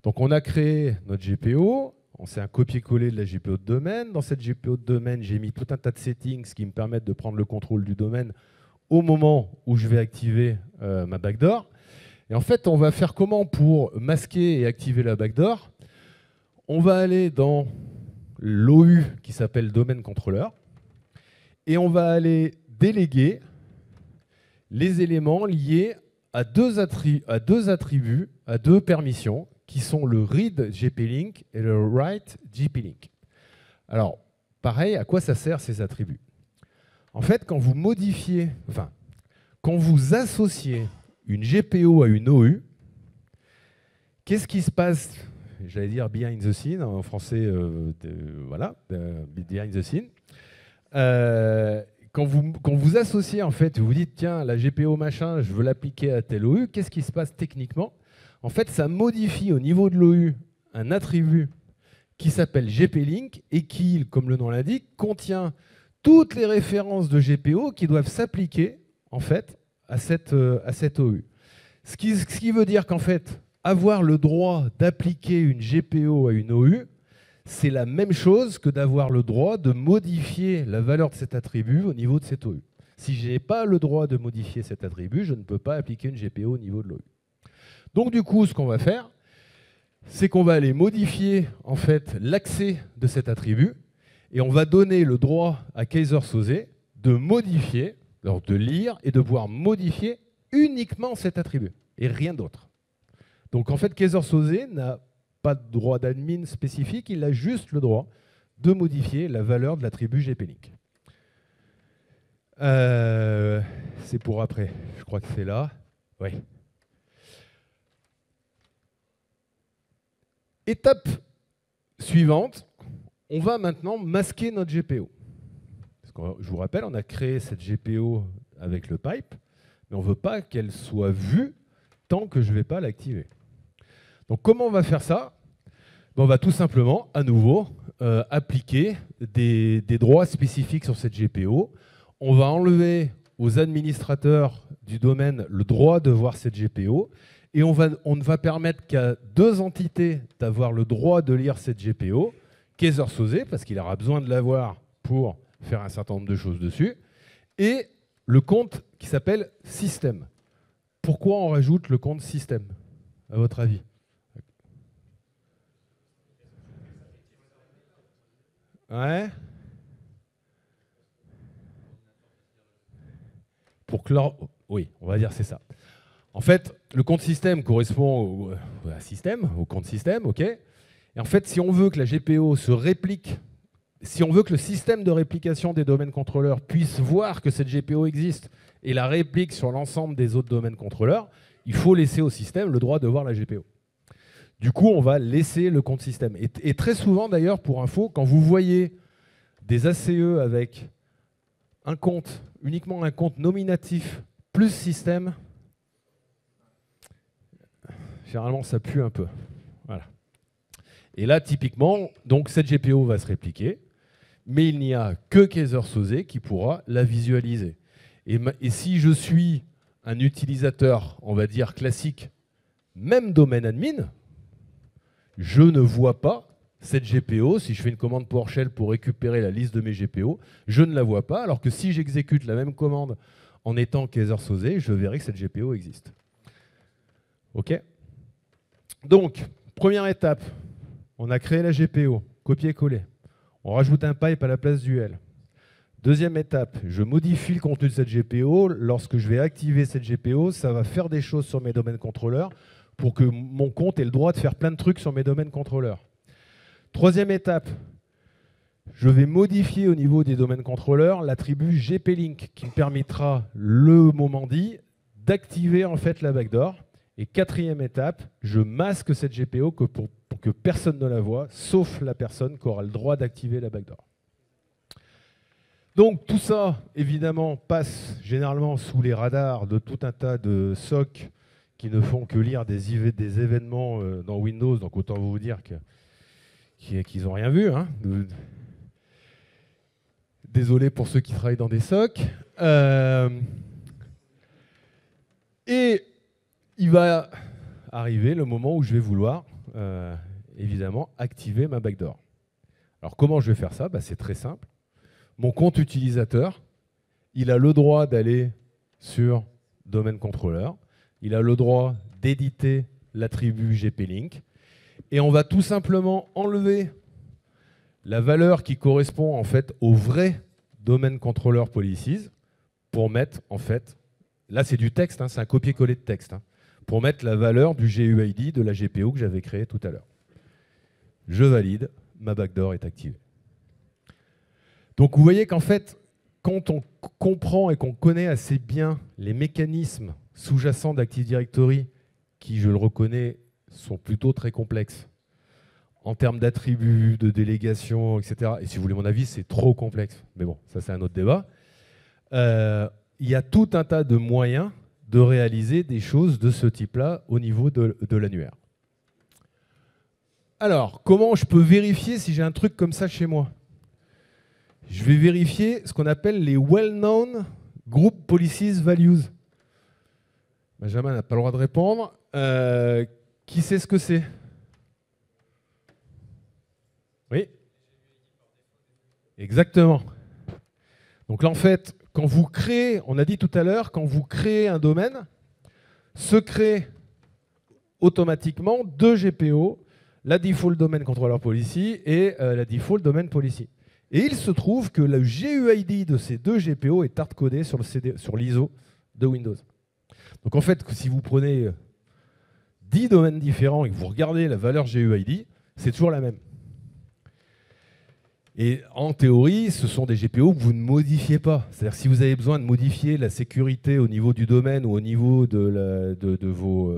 Donc on a créé notre GPO, on s'est un copier-coller de la GPO de domaine. Dans cette GPO de domaine, j'ai mis tout un tas de settings qui me permettent de prendre le contrôle du domaine au moment où je vais activer ma backdoor. Et en fait, on va faire comment pour masquer et activer la backdoor? On va aller dans l'OU qui s'appelle domaine controller et on va aller déléguer les éléments liés à deux attributs, à deux permissions, qui sont le read GP-Link et le write GP-Link. Alors, pareil, à quoi ça sert ces attributs? En fait, quand vous quand vous associez une GPO à une OU, qu'est-ce qui se passe? J'allais dire behind the scene, en français, behind the scene. Quand vous associez, en fait, vous dites, tiens, la GPO machin, je veux l'appliquer à telle OU, qu'est-ce qui se passe techniquement? En fait, ça modifie au niveau de l'OU un attribut qui s'appelle GP-Link et qui, comme le nom l'indique, contient toutes les références de GPO qui doivent s'appliquer, en fait, à cette OU. Ce qui veut dire qu'en fait, avoir le droit d'appliquer une GPO à une OU, c'est la même chose que d'avoir le droit de modifier la valeur de cet attribut au niveau de cette OU. Si je n'ai pas le droit de modifier cet attribut, je ne peux pas appliquer une GPO au niveau de l'OU. Donc du coup, ce qu'on va faire, c'est qu'on va aller modifier en fait l'accès de cet attribut et on va donner le droit à Kaiser-Soze de modifier, alors de lire et de pouvoir modifier uniquement cet attribut et rien d'autre. Donc en fait, Kaiser-Soze n'a pas de droit d'admin spécifique, il a juste le droit de modifier la valeur de l'attribut GP-Link. C'est pour après, je crois que c'est là. Oui. Étape suivante, on va maintenant masquer notre GPO. Parce que, je vous rappelle, on a créé cette GPO avec le pipe, mais on ne veut pas qu'elle soit vue tant que je ne vais pas l'activer. Donc comment on va faire ça? On va tout simplement, à nouveau, appliquer des droits spécifiques sur cette GPO. On va enlever aux administrateurs du domaine le droit de voir cette GPO et on ne va permettre qu'à deux entités d'avoir le droit de lire cette GPO, Kaiser-Soze, parce qu'il aura besoin de l'avoir pour faire un certain nombre de choses dessus, et le compte qui s'appelle système. Pourquoi on rajoute le compte système, à votre avis? Ouais. Oui, on va dire c'est ça. En fait, le compte système correspond au compte système, ok. Et en fait, si on veut que la GPO se réplique, si on veut que le système de réplication des domaines contrôleurs puisse voir que cette GPO existe et la réplique sur l'ensemble des autres domaines contrôleurs, il faut laisser au système le droit de voir la GPO. Du coup, on va laisser le compte système. Et très souvent, d'ailleurs, pour info, quand vous voyez des ACE avec un compte, uniquement un compte nominatif plus système, généralement, ça pue un peu. Voilà. Et là, typiquement, donc, cette GPO va se répliquer, mais il n'y a que Kaiser-Soze qui pourra la visualiser. Et si je suis un utilisateur, on va dire classique, même domaine admin, je ne vois pas cette GPO. Si je fais une commande PowerShell pour récupérer la liste de mes GPO, je ne la vois pas, alors que si j'exécute la même commande en étant Kaiser-Soze, je verrai que cette GPO existe. OK? Donc, première étape, on a créé la GPO, copier-coller. On rajoute un pipe à la place du L. Deuxième étape, je modifie le contenu de cette GPO. Lorsque je vais activer cette GPO, ça va faire des choses sur mes domaines contrôleurs pour que mon compte ait le droit de faire plein de trucs sur mes domaines contrôleurs. Troisième étape, je vais modifier au niveau des domaines contrôleurs l'attribut GP-Link qui me permettra, le moment dit, d'activer en fait la backdoor. Et quatrième étape, je masque cette GPO pour que personne ne la voie, sauf la personne qui aura le droit d'activer la backdoor. Donc tout ça, évidemment, passe généralement sous les radars de tout un tas de SOC qui ne font que lire des événements dans Windows. Donc autant vous dire qu'ils n'ont rien vu. Hein. Désolé pour ceux qui travaillent dans des SOC. Et il va arriver le moment où je vais vouloir, évidemment, activer ma backdoor. Alors comment je vais faire ça? C'est très simple. Mon compte utilisateur, il a le droit d'aller sur domaine contrôleur. Il a le droit d'éditer l'attribut GP-Link. Et on va tout simplement enlever la valeur qui correspond en fait au vrai domaine controller policies pour mettre en fait, là c'est du texte, hein, c'est un copier-coller de texte, hein, pour mettre la valeur du GUID de la GPO que j'avais créée tout à l'heure. Je valide, ma backdoor est activée. Donc vous voyez qu'en fait, quand on comprend et qu'on connaît assez bien les mécanismes sous-jacents d'Active Directory, qui, je le reconnais, sont plutôt très complexes, en termes d'attributs, de délégation, etc. Et si vous voulez mon avis, c'est trop complexe. Mais bon, ça c'est un autre débat. Il y a tout un tas de moyens de réaliser des choses de ce type-là au niveau de l'annuaire. Alors, comment je peux vérifier si j'ai un truc comme ça chez moi? Je vais vérifier ce qu'on appelle les well-known group policies values. Benjamin n'a pas le droit de répondre. Qui sait ce que c'est? Oui. Exactement. Donc là, en fait, quand vous créez, on a dit tout à l'heure, quand vous créez un domaine, se crée automatiquement deux GPO, la Default Domain Controller Policy et la Default Domain Policy. Et il se trouve que le GUID de ces deux GPO est hard-codé sur l'ISO de Windows. Donc en fait, si vous prenez 10 domaines différents et que vous regardez la valeur GUID, c'est toujours la même. Et en théorie, ce sont des GPO que vous ne modifiez pas. C'est-à-dire si vous avez besoin de modifier la sécurité au niveau du domaine ou au niveau de vos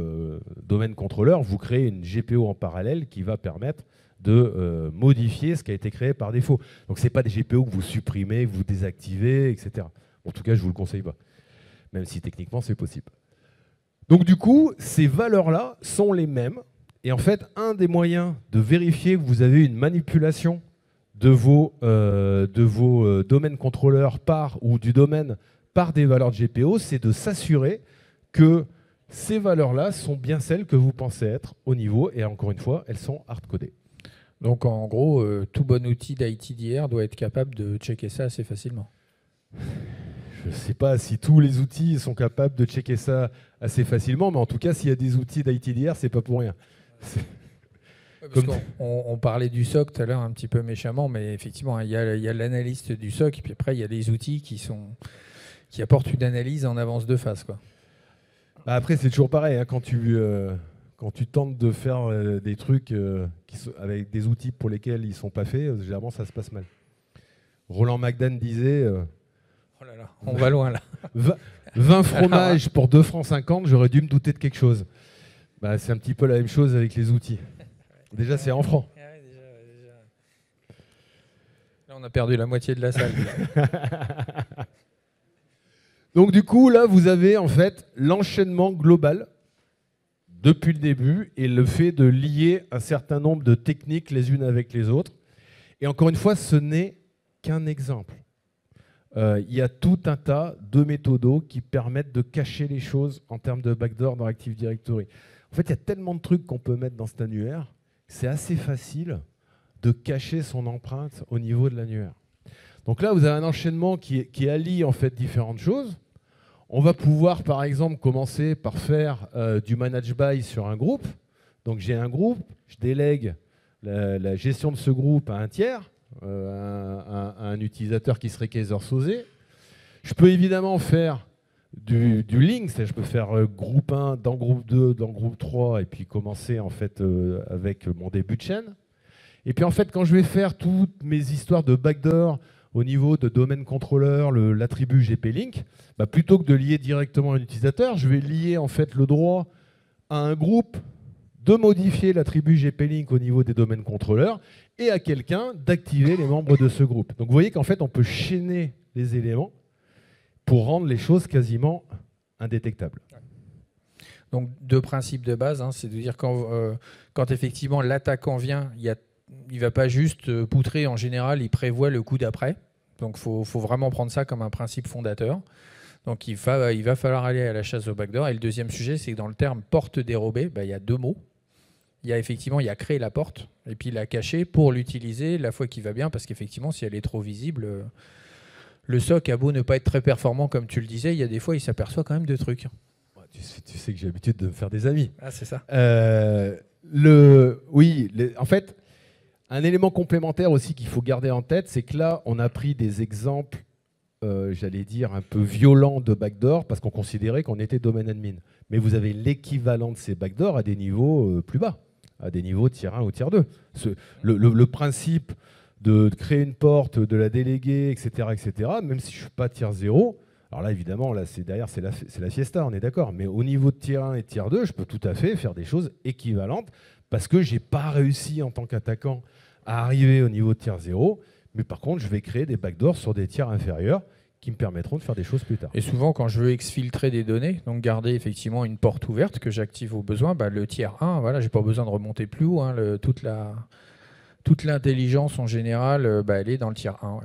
domaines contrôleurs, vous créez une GPO en parallèle qui va permettre de modifier ce qui a été créé par défaut. Donc ce n'est pas des GPO que vous supprimez, que vous désactivez, etc. En tout cas, je ne vous le conseille pas, même si techniquement c'est possible. Donc du coup, ces valeurs-là sont les mêmes. Et en fait, un des moyens de vérifier que vous avez une manipulation de vos domaines contrôleurs ou du domaine par des valeurs de GPO, c'est de s'assurer que ces valeurs-là sont bien celles que vous pensez être au niveau, et encore une fois, elles sont hard-codées. Donc en gros, tout bon outil d'ITDR doit être capable de checker ça assez facilement. Je ne sais pas si tous les outils sont capables de checker ça assez facilement, mais en tout cas, s'il y a des outils d'ITDR, c'est pas pour rien. On parlait du SOC tout à l'heure un petit peu méchamment, mais effectivement, il y a l'analyste du SOC, et puis après, il y a les outils qui apportent une analyse en avance de phase, quoi. Bah après, c'est toujours pareil. Hein, quand tu tentes de faire des trucs avec des outils pour lesquels ils ne sont pas faits, généralement, ça se passe mal. Roland McDan disait... oh là là, on va loin, là. 20 fromages pour 2,50 francs, j'aurais dû me douter de quelque chose. Bah, c'est un petit peu la même chose avec les outils. Déjà, c'est en francs. Là, on a perdu la moitié de la salle. Donc, du coup, là, vous avez en fait l'enchaînement global depuis le début et le fait de lier un certain nombre de techniques les unes avec les autres. Et encore une fois, ce n'est qu'un exemple. Il y a tout un tas de méthodos qui permettent de cacher les choses en termes de backdoor dans Active Directory. En fait, il y a tellement de trucs qu'on peut mettre dans cet annuaire, c'est assez facile de cacher son empreinte au niveau de l'annuaire. Donc là, vous avez un enchaînement qui allie en fait différentes choses. On va pouvoir, par exemple, commencer par faire du manage by sur un groupe. Donc j'ai un groupe, je délègue la gestion de ce groupe à un tiers, un utilisateur qui serait Kaiser Soze. Je peux évidemment faire du link, c'est-à-dire je peux faire groupe 1 dans groupe 2, dans groupe 3, et puis commencer en fait avec mon début de chaîne. Et puis en fait, quand je vais faire toutes mes histoires de backdoor au niveau de domaine contrôleur, l'attribut GP-Link, bah, plutôt que de lier directement un utilisateur, je vais lier en fait le droit à un groupe de modifier l'attribut GP-Link au niveau des domaines contrôleurs et à quelqu'un d'activer les membres de ce groupe. Donc vous voyez qu'en fait, on peut chaîner les éléments pour rendre les choses quasiment indétectables. Donc deux principes de base, hein, c'est de dire quand effectivement l'attaquant vient, il ne va pas juste poutrer, en général, il prévoit le coup d'après. Donc il faut vraiment prendre ça comme un principe fondateur. Donc il va falloir aller à la chasse au backdoor. Et le deuxième sujet, c'est que dans le terme porte dérobée, bah, il y a deux mots. Il y a créer la porte et puis la cacher pour l'utiliser la fois qu'il va bien, parce qu'effectivement, si elle est trop visible, le SOC a beau ne pas être très performant, comme tu le disais, il y a des fois, il s'aperçoit quand même de trucs. Tu sais que j'ai l'habitude de me faire des amis. Ah, c'est ça. En fait, un élément complémentaire aussi qu'il faut garder en tête, c'est que là, on a pris des exemples, j'allais dire, un peu violents de backdoor, parce qu'on considérait qu'on était domaine admin. Mais vous avez l'équivalent de ces backdoors à des niveaux plus bas, à des niveaux tier 1 ou tier 2. Le principe de créer une porte, de la déléguer, etc., même si je ne suis pas tier 0, alors là, évidemment, là, derrière, c'est la fiesta, on est d'accord. Mais au niveau de tier 1 et tier 2, je peux tout à fait faire des choses équivalentes parce que je n'ai pas réussi en tant qu'attaquant à arriver au niveau de tier 0. Mais par contre, je vais créer des backdoors sur des tiers inférieurs qui me permettront de faire des choses plus tard. Et souvent, quand je veux exfiltrer des données, donc garder effectivement une porte ouverte que j'active au besoin, bah, le tier 1, voilà, j'ai pas besoin de remonter plus haut. Hein, toute l'intelligence en général, bah, elle est dans le tier 1. Ouais.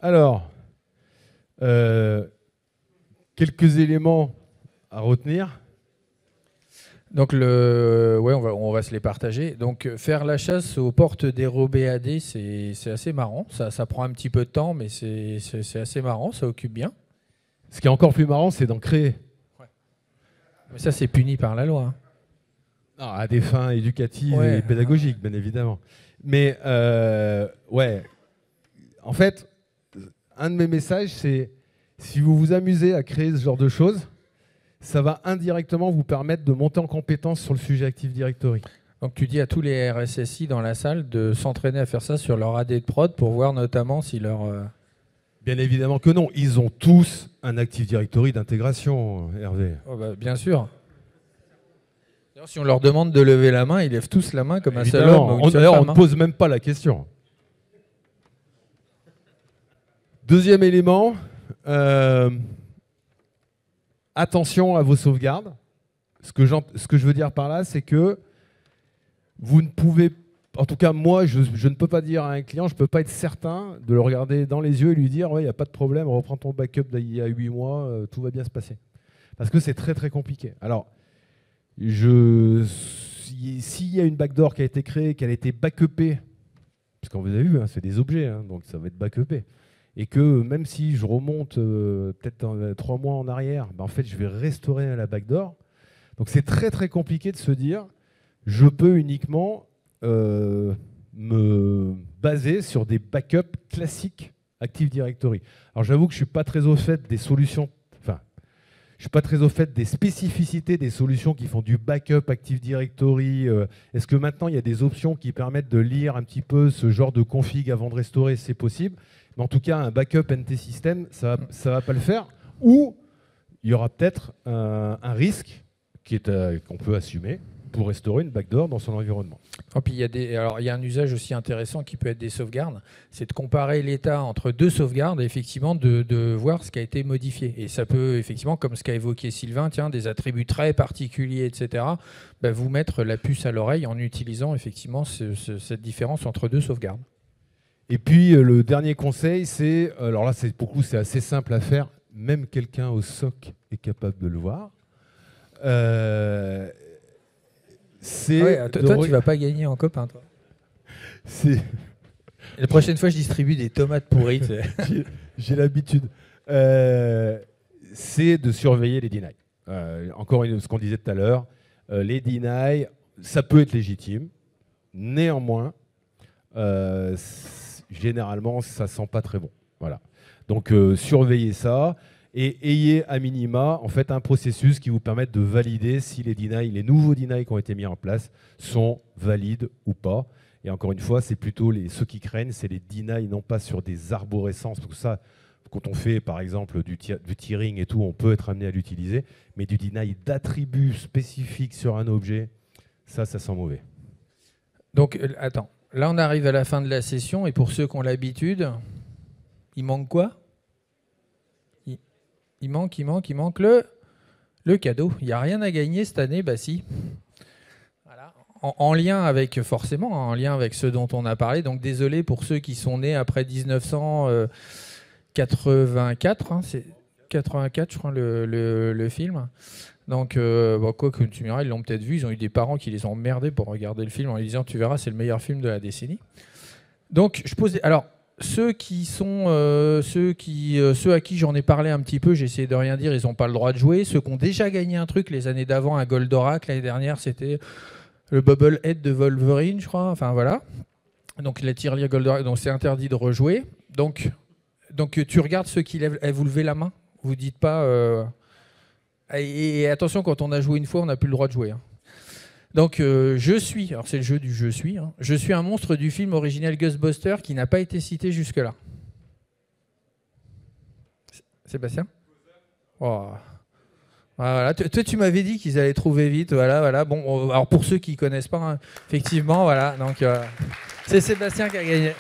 Alors, Quelques éléments à retenir. Donc, on va se les partager. Donc, faire la chasse aux portes dérobées AD, c'est assez marrant. Ça prend un petit peu de temps, mais c'est assez marrant, ça occupe bien. Ce qui est encore plus marrant, c'est d'en créer. Ouais. Mais ça, c'est puni par la loi. Hein. Non, à des fins éducatives et pédagogiques, bien évidemment. Mais, ouais, en fait, un de mes messages, c'est si vous vous amusez à créer ce genre de choses, ça va indirectement vous permettre de monter en compétence sur le sujet Active Directory. Donc tu dis à tous les RSSI dans la salle de s'entraîner à faire ça sur leur AD de prod pour voir notamment si leur... Bien évidemment que non. Ils ont tous un Active Directory d'intégration, Hervé. Oh bah, bien sûr. D'ailleurs, si on leur demande de lever la main, ils lèvent tous la main comme un seul homme. D'ailleurs, on ne pose même pas la question. Deuxième élément, attention à vos sauvegardes. Ce que je veux dire par là, c'est que vous ne pouvez, en tout cas moi, je ne peux pas dire à un client, je ne peux pas être certain de le regarder dans les yeux et lui dire ouais, il n'y a pas de problème, reprends ton backup d'il y a 8 mois, tout va bien se passer. Parce que c'est très très compliqué. Alors, s'il y a une backdoor qui a été créée, qu'elle a été backupée, parce qu'on vous avez vu, hein, c'est des objets, hein, donc ça va être backupé, et que même si je remonte peut-être 3 mois en arrière, en fait je vais restaurer la backdoor. Donc c'est très très compliqué de se dire je peux uniquement me baser sur des backups classiques Active Directory. Alors j'avoue que je ne suis pas très au fait des solutions, enfin je ne suis pas très au fait des spécificités des solutions qui font du backup Active Directory. Est-ce que maintenant il y a des options qui permettent de lire un petit peu ce genre de config avant de restaurer? C'est possible. Mais en tout cas, un backup NT system, ça ne va pas le faire. Ou il y aura peut-être un risque qu'on peut assumer pour restaurer une backdoor dans son environnement. Et puis il y a un usage aussi intéressant qui peut être des sauvegardes, c'est de comparer l'état entre deux sauvegardes et effectivement de voir ce qui a été modifié. Et ça peut effectivement, comme ce qu'a évoqué Sylvain, des attributs très particuliers, etc., vous mettre la puce à l'oreille en utilisant effectivement cette différence entre deux sauvegardes. Et puis le dernier conseil, c'est, alors là pour le coup c'est assez simple à faire, même quelqu'un au SOC est capable de le voir. Toi, tu vas pas gagner en copain, toi. La prochaine fois, je distribue des tomates pourries. J'ai l'habitude. C'est de surveiller les deny. Encore ce qu'on disait tout à l'heure, les deny, ça peut être légitime. Néanmoins, généralement, ça sent pas très bon. Voilà. Donc, surveillez ça. Et ayez à minima en fait, un processus qui vous permette de valider si les nouveaux deny qui ont été mis en place sont valides ou pas. Et encore une fois, c'est plutôt ceux qui craignent, c'est les deny non pas sur des arborescences, parce que ça, quand on fait par exemple du tiering et tout, on peut être amené à l'utiliser, mais du deny d'attributs spécifiques sur un objet, ça sent mauvais. Donc, attends, là on arrive à la fin de la session, et pour ceux qui ont l'habitude, il manque quoi ? Il manque le cadeau. Il n'y a rien à gagner cette année, bah si. Voilà. En lien avec ceux dont on a parlé. Donc désolé pour ceux qui sont nés après 1984. Hein, c'est 84, je crois, le film. Donc, quoi que tu me diras, ils l'ont peut-être vu. Ils ont eu des parents qui les ont emmerdés pour regarder le film en lui disant tu verras, c'est le meilleur film de la décennie. Donc, ceux à qui j'en ai parlé un petit peu, j'ai essayé de rien dire, ils n'ont pas le droit de jouer. Ceux qui ont déjà gagné un truc les années d'avant, un Goldorak, l'année dernière, c'était le Bubble Head de Wolverine, je crois. Enfin, voilà. Donc, la tirelire Goldorak, donc c'est interdit de rejouer. Donc, tu regardes ceux qui lèvent, vous levez la main. Vous dites pas... Et attention, quand on a joué une fois, on n'a plus le droit de jouer. Hein. Donc, alors c'est le jeu du je suis. Hein. Je suis un monstre du film original Ghostbusters qui n'a pas été cité jusque-là. Sébastien ? Oh. Voilà. Toi, tu m'avais dit qu'ils allaient trouver vite. Voilà. Bon, alors pour ceux qui ne connaissent pas, hein, effectivement, voilà. Donc, c'est Sébastien qui a gagné.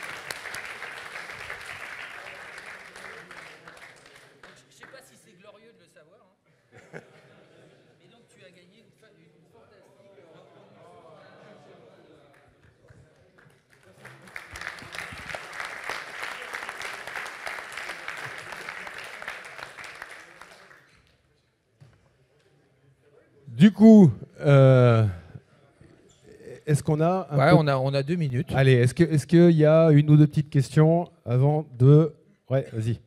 coup, est-ce qu'on a on a 2 minutes. Allez, est-ce qu'il y a une ou deux petites questions avant de... Ouais, vas-y.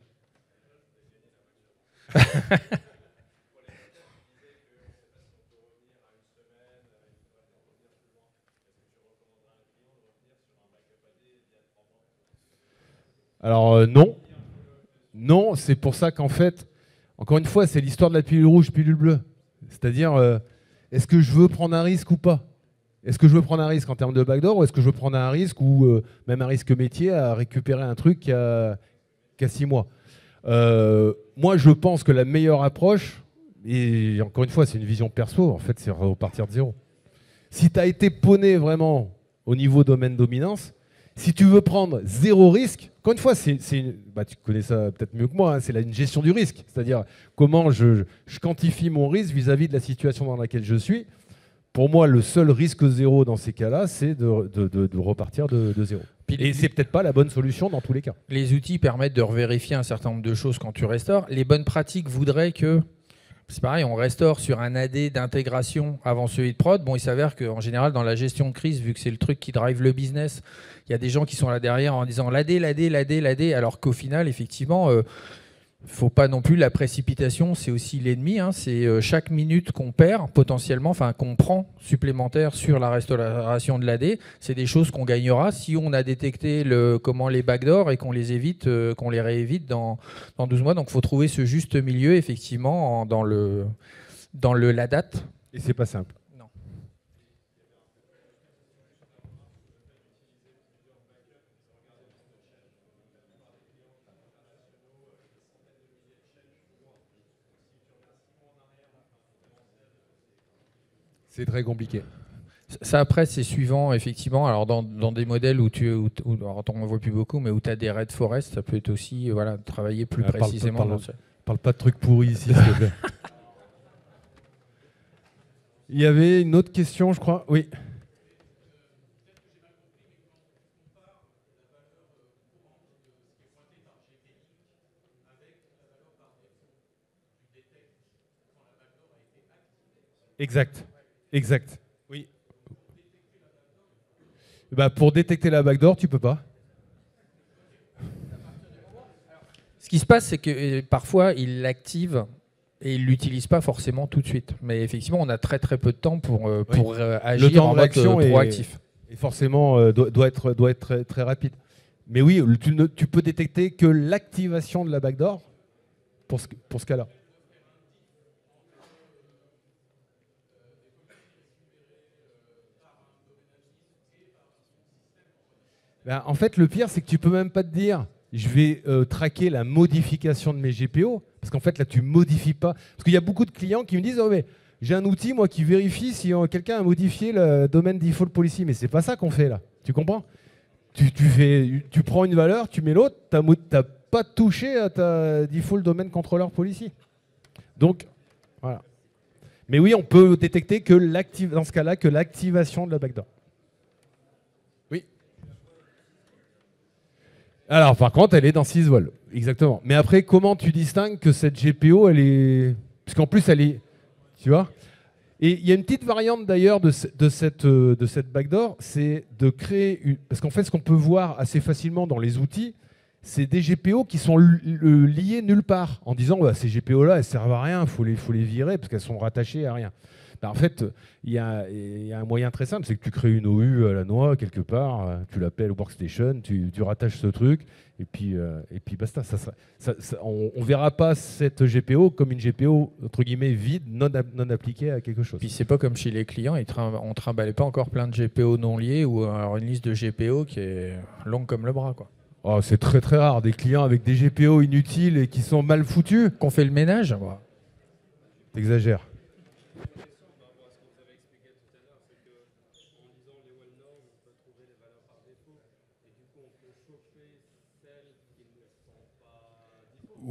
Alors non. Non, c'est pour ça qu'en fait, encore une fois, c'est l'histoire de la pilule rouge, pilule bleue. C'est-à-dire, est-ce que je veux prendre un risque ou pas? Est-ce que je veux prendre un risque en termes de backdoor ou est-ce que je veux prendre un risque ou même un risque métier à récupérer un truc qui a 6 mois? Moi, je pense que la meilleure approche, et encore une fois, c'est une vision perso, en fait, c'est repartir de zéro. Si tu as été pawné vraiment au niveau domaine dominance, si tu veux prendre zéro risque, encore une fois, tu connais ça peut-être mieux que moi, hein, c'est une gestion du risque. C'est-à-dire comment je quantifie mon risque vis-à-vis de la situation dans laquelle je suis. Pour moi, le seul risque zéro dans ces cas-là, c'est de repartir de zéro. Et c'est peut-être pas la bonne solution dans tous les cas. Les outils permettent de revérifier un certain nombre de choses quand tu restaures. Les bonnes pratiques voudraient que... C'est pareil, on restaure sur un AD d'intégration avant celui de prod. Bon, il s'avère qu'en général, dans la gestion de crise, vu que c'est le truc qui drive le business, il y a des gens qui sont là derrière en disant l'AD, alors qu'au final, effectivement, faut pas non plus la précipitation, c'est aussi l'ennemi. Hein. C'est chaque minute qu'on perd potentiellement, enfin qu'on prend supplémentaire sur la restauration de l'AD, c'est des choses qu'on gagnera si on a détecté les backdoors et qu'on les évite, qu'on les réévite dans 12 mois. Donc il faut trouver ce juste milieu effectivement dans la date. Et c'est pas simple. C'est très compliqué. Ça, après, c'est suivant, effectivement. Alors, dans des modèles où alors, on ne voit plus beaucoup, mais où tu as des Red Forest, ça peut être aussi travailler plus précisément. Parle pas de trucs pourris ici, s'il te plaît. Il y avait une autre question, je crois. Oui. Exact. Oui. Pour détecter la backdoor, tu peux pas. Ce qui se passe, c'est que parfois, il l'active et il l'utilise pas forcément tout de suite. Mais effectivement, on a très très peu de temps pour agir en mode proactif. Et forcément, doit être très, très rapide. Mais oui, tu peux détecter que l'activation de la backdoor pour ce cas-là. En fait, le pire, c'est que tu peux même pas te dire je vais traquer la modification de mes GPO, parce qu'en fait, là, tu modifies pas. Parce qu'il y a beaucoup de clients qui me disent oh, mais j'ai un outil, moi, qui vérifie si quelqu'un a modifié le domaine default policy. Mais c'est pas ça qu'on fait, là. Tu comprends? Tu prends une valeur, tu mets l'autre, tu n'as pas touché à ta default domaine controller policy. Donc, voilà. Mais oui, on peut détecter que dans ce cas-là, que l'activation de la backdoor. Alors, par contre, elle est dans sysvol. Exactement. Mais après, comment tu distingues que cette GPO, elle est... Parce qu'en plus, elle est... Tu vois? Et il y a une petite variante, d'ailleurs, de cette backdoor, c'est de créer... Parce qu'en fait, ce qu'on peut voir assez facilement dans les outils, c'est des GPO qui sont liés nulle part, en disant, ces GPO-là, elles ne servent à rien, il faut les virer, parce qu'elles sont rattachées à rien. En fait, il y a un moyen très simple, c'est que tu crées une OU à la noix quelque part, tu l'appelles Workstation, tu rattaches ce truc, et puis basta. On ne verra pas cette GPO comme une GPO entre guillemets vide, non appliquée à quelque chose. Puis c'est pas comme chez les clients, on ne trimballait pas encore plein de GPO non liés ou alors une liste de GPO qui est longue comme le bras, quoi. Oh, c'est très très rare, des clients avec des GPO inutiles et qui sont mal foutus. Qu'on fait le ménage. T'exagères.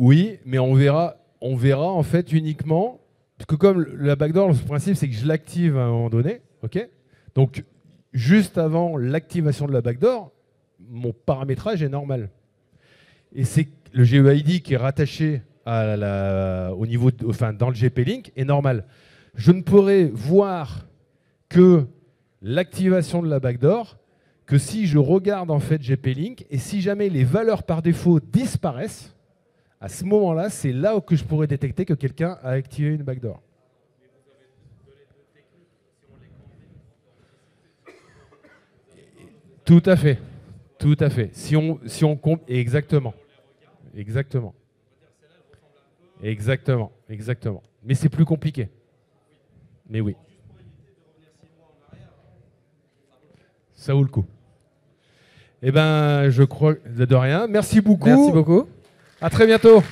Oui, mais on verra en fait uniquement, parce que comme la backdoor, le principe c'est que je l'active à un moment donné, ok. Donc juste avant l'activation de la backdoor, mon paramétrage est normal. Et c'est le GEID qui est rattaché au niveau, dans le GP-Link est normal. Je ne pourrai voir que l'activation de la backdoor que si je regarde en fait GP-Link, et si jamais les valeurs par défaut disparaissent, à ce moment-là, c'est là que je pourrais détecter que quelqu'un a activé une backdoor. Tout à fait. Tout à fait. Si on compte exactement. Exactement. Exactement. Exactement. Mais c'est plus compliqué. Mais oui. Ça vaut le coup. Eh ben, je crois de rien. Merci beaucoup. Merci beaucoup. À très bientôt.